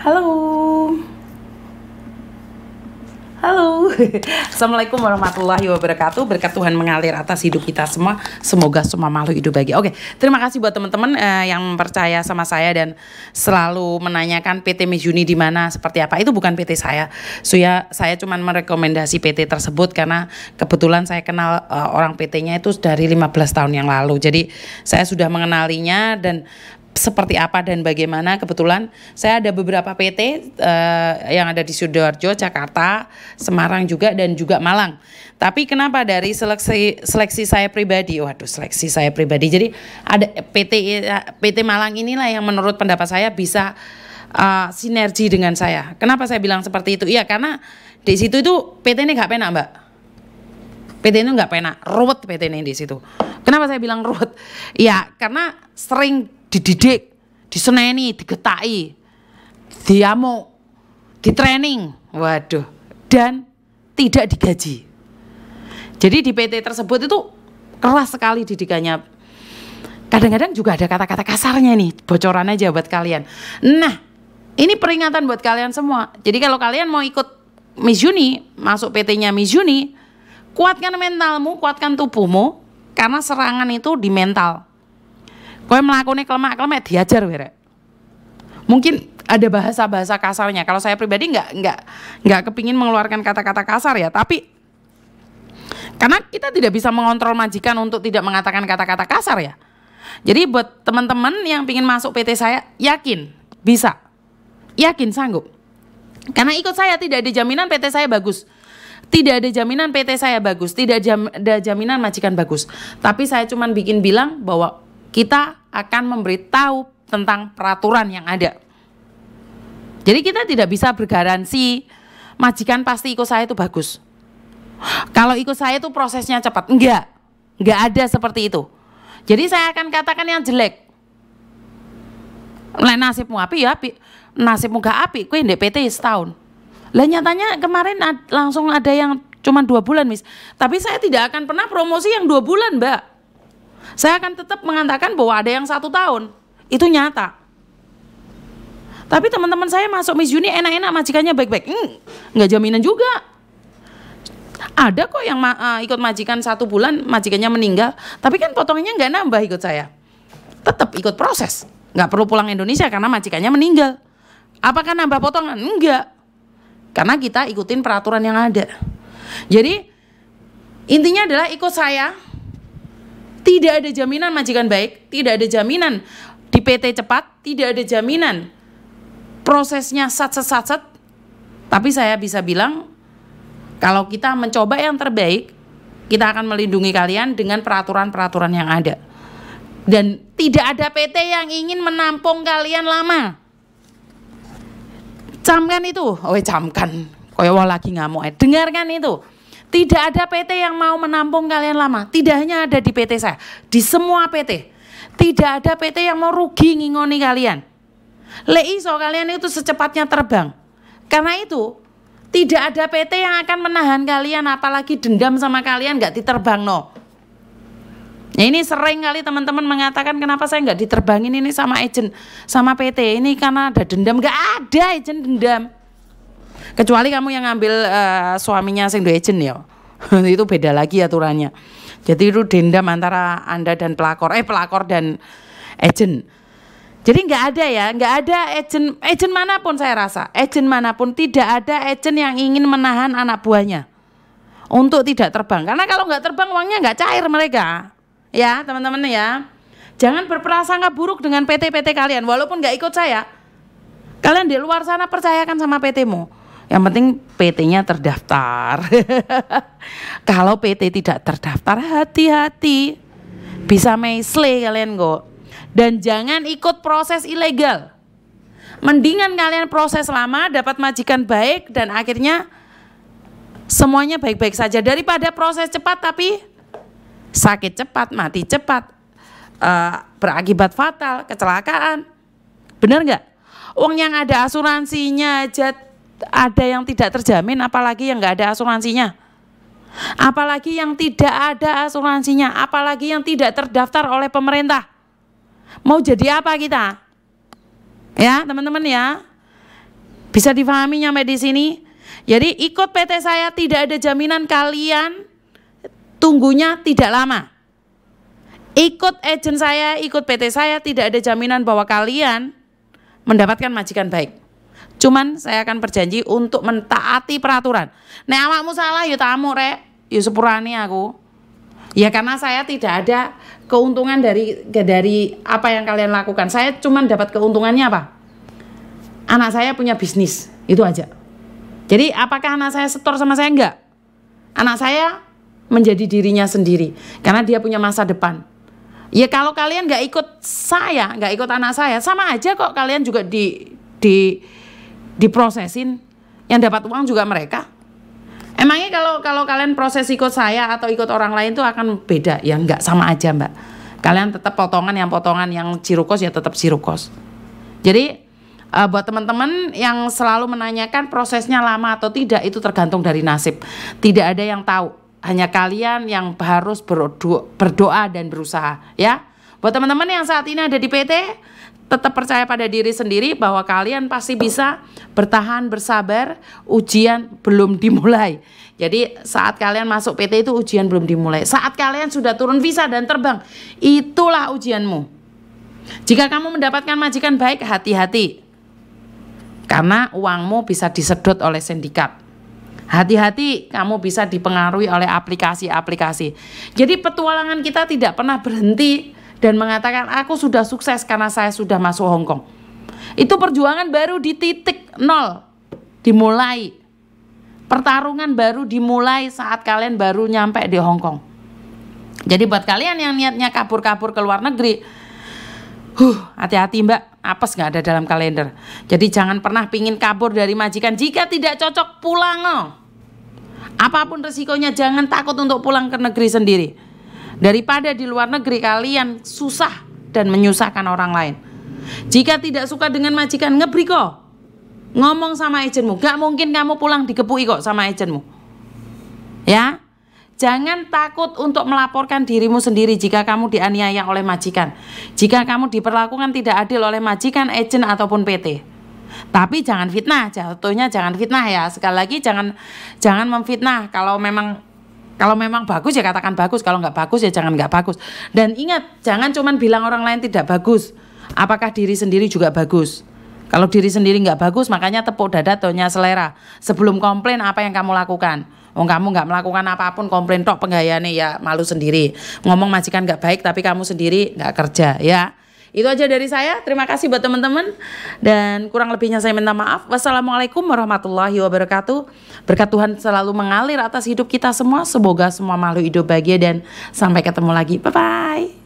Halo. Halo. Assalamualaikum warahmatullahi wabarakatuh. Berkat Tuhan mengalir atas hidup kita semua. Semoga semua makhluk hidup bahagia. Oke, terima kasih buat teman-teman yang percaya sama saya dan selalu menanyakan PT Miss Juni di mana, seperti apa. Itu bukan PT saya. Saya cuma merekomendasi PT tersebut karena kebetulan saya kenal orang PT-nya itu dari 15 tahun yang lalu. Jadi saya sudah mengenalinya dan seperti apa dan bagaimana. Kebetulan saya ada beberapa PT yang ada di Sidoarjo, Jakarta, Semarang juga, dan juga Malang. Tapi kenapa dari seleksi saya pribadi, seleksi saya pribadi, jadi ada PT Malang inilah yang menurut pendapat saya bisa sinergi dengan saya. Kenapa saya bilang seperti itu? Iya, karena di situ itu PT ini nggak penak, Mbak. PT ini nggak penak, ruwet PT ini di situ. Kenapa saya bilang ruwet? Ya karena sering dididik, diseneni, digetai, diamuk, ditraining, dan tidak digaji. Jadi di PT tersebut itu keras sekali didikannya. Kadang-kadang juga ada kata-kata kasarnya nih, bocoran aja buat kalian. Nah, ini peringatan buat kalian semua. Jadi kalau kalian mau ikut Miss Juni, masuk PT-nya Miss Juni, kuatkan mentalmu, kuatkan tubuhmu, karena serangan itu di mental. Kowe melakukannya kelemak-kelemek diajar were. Mungkin ada bahasa-bahasa kasarnya. Kalau saya pribadi nggak kepingin mengeluarkan kata-kata kasar ya, tapi karena kita tidak bisa mengontrol majikan untuk tidak mengatakan kata-kata kasar ya. Jadi buat teman-teman yang ingin masuk PT saya, yakin bisa, yakin sanggup. Karena ikut saya tidak ada jaminan PT saya bagus. Tidak ada jaminan PT saya bagus, tidak ada jaminan majikan bagus. Tapi saya cuma bilang bahwa kita akan memberitahu tentang peraturan yang ada. Jadi kita tidak bisa bergaransi majikan pasti ikut saya itu bagus. Kalau ikut saya itu prosesnya cepat. Enggak ada seperti itu. Jadi saya akan katakan yang jelek. Nasibmu api ya api, nasibmu gak api, kue ndek PT setahun. Lah nyatanya kemarin langsung ada yang cuma 2 bulan, Miss. Tapi saya tidak akan pernah promosi yang 2 bulan, Mbak. Saya akan tetap mengatakan bahwa ada yang 1 tahun. Itu nyata. Tapi teman-teman saya masuk Miss Juni enak-enak, majikannya baik-baik. Nggak jaminan juga. Ada kok yang ikut majikan 1 bulan, majikannya meninggal. Tapi kan potongannya nggak nambah ikut saya. Tetap ikut proses. Nggak perlu pulang Indonesia karena majikannya meninggal. Apakah nambah potongan? Enggak. Karena kita ikutin peraturan yang ada. Jadi intinya adalah ikut saya. Tidak ada jaminan majikan baik, tidak ada jaminan di PT cepat, tidak ada jaminan prosesnya satset. Tapi saya bisa bilang, kalau kita mencoba yang terbaik, kita akan melindungi kalian dengan peraturan-peraturan yang ada. Dan tidak ada PT yang ingin menampung kalian lama. Camkan itu, camkan. Koyo lagi ngamuk. Dengarkan itu. Tidak ada PT yang mau menampung kalian lama. Tidak hanya ada di PT saya, di semua PT. Tidak ada PT yang mau rugi ngingoni kalian. Iso kalian itu secepatnya terbang. Karena itu tidak ada PT yang akan menahan kalian, apalagi dendam sama kalian nggak diterbang no. Nah, ini sering kali teman-teman mengatakan kenapa saya nggak diterbangin ini sama agent, sama PT. Ini karena ada dendam. Nggak ada agent dendam. Kecuali kamu yang ngambil suaminya sing do agent ya. Itu beda lagi aturannya. Jadi itu dendam antara Anda dan pelakor dan agent. Jadi nggak ada ya, nggak ada agent manapun, saya rasa agent manapun tidak ada agent yang ingin menahan anak buahnya untuk tidak terbang. Karena kalau nggak terbang uangnya nggak cair mereka. Ya teman-teman ya, jangan berprasangka buruk dengan PT-PT kalian. Walaupun nggak ikut saya, kalian di luar sana percayakan sama PT-mu. Yang penting PT-nya terdaftar. Kalau PT tidak terdaftar, hati-hati. Bisa mesle kalian kok. Dan jangan ikut proses ilegal. Mendingan kalian proses lama, dapat majikan baik, dan akhirnya semuanya baik-baik saja. Daripada proses cepat tapi sakit cepat, mati cepat, berakibat fatal, kecelakaan. Benar nggak? Uang yang ada asuransinya aja ada yang tidak terjamin, apalagi yang nggak ada asuransinya. Apalagi yang tidak ada asuransinya, apalagi yang tidak terdaftar oleh pemerintah. Mau jadi apa kita? Ya teman-teman ya. Bisa difahami nyampe di sini? Jadi ikut PT saya tidak ada jaminan kalian tunggunya tidak lama. Ikut agen saya, ikut PT saya tidak ada jaminan bahwa kalian mendapatkan majikan baik. Cuman saya akan berjanji untuk mentaati peraturan. Nek awakmu salah ya tamu rek, ya sepurane aku. Ya karena saya tidak ada keuntungan dari apa yang kalian lakukan. Saya cuman dapat keuntungannya apa? Anak saya punya bisnis, itu aja. Jadi apakah anak saya setor sama saya? Enggak. Anak saya menjadi dirinya sendiri karena dia punya masa depan. Ya kalau kalian nggak ikut saya, nggak ikut anak saya, sama aja kok, kalian juga diprosesin. Yang dapat uang juga mereka. Emangnya kalau kalian proses ikut saya atau ikut orang lain tuh akan beda? Ya nggak, sama aja mbak. Kalian tetap potongan yang zero cost ya tetap zero cost. Jadi buat teman-teman yang selalu menanyakan prosesnya lama atau tidak, itu tergantung dari nasib. Tidak ada yang tahu, hanya kalian yang harus berdoa dan berusaha ya. Buat teman-teman yang saat ini ada di PT, tetap percaya pada diri sendiri bahwa kalian pasti bisa bertahan, bersabar. Ujian belum dimulai. Jadi saat kalian masuk PT itu ujian belum dimulai. Saat kalian sudah turun visa dan terbang, itulah ujianmu. Jika kamu mendapatkan majikan baik, hati-hati. Karena uangmu bisa disedot oleh sindikat. Hati-hati, kamu bisa dipengaruhi oleh aplikasi-aplikasi. Jadi petualangan kita tidak pernah berhenti dan mengatakan aku sudah sukses karena saya sudah masuk Hong Kong. Itu perjuangan baru di titik nol dimulai. Pertarungan baru dimulai saat kalian baru nyampe di Hong Kong. Jadi buat kalian yang niatnya kabur-kabur ke luar negeri, hati-hati mbak, apes nggak ada dalam kalender. Jadi jangan pernah pingin kabur dari majikan. Jika tidak cocok, pulang no. Apapun resikonya, jangan takut untuk pulang ke negeri sendiri. Daripada di luar negeri kalian susah dan menyusahkan orang lain. Jika tidak suka dengan majikan, ngebri kok. Ngomong sama agenmu. Gak mungkin kamu pulang dikepui kok sama agenmu. Ya. Jangan takut untuk melaporkan dirimu sendiri jika kamu dianiaya oleh majikan. Jika kamu diperlakukan tidak adil oleh majikan, agen ataupun PT. Tapi jangan fitnah, jatuhnya jangan fitnah ya. Sekali lagi jangan memfitnah. Kalau memang bagus ya katakan bagus, kalau nggak bagus ya jangan nggak bagus. Dan ingat, jangan cuman bilang orang lain tidak bagus. Apakah diri sendiri juga bagus? Kalau diri sendiri nggak bagus, makanya tepuk dada tonya selera. Sebelum komplain apa yang kamu lakukan. Kamu nggak melakukan apapun, komplain tok penggayane ya malu sendiri. Ngomong majikan nggak baik tapi kamu sendiri nggak kerja ya. Itu aja dari saya. Terima kasih buat teman-teman. Dan kurang lebihnya saya minta maaf. Wassalamualaikum warahmatullahi wabarakatuh. Berkat Tuhan selalu mengalir atas hidup kita semua. Semoga semua makhluk hidup bahagia dan sampai ketemu lagi. Bye-bye.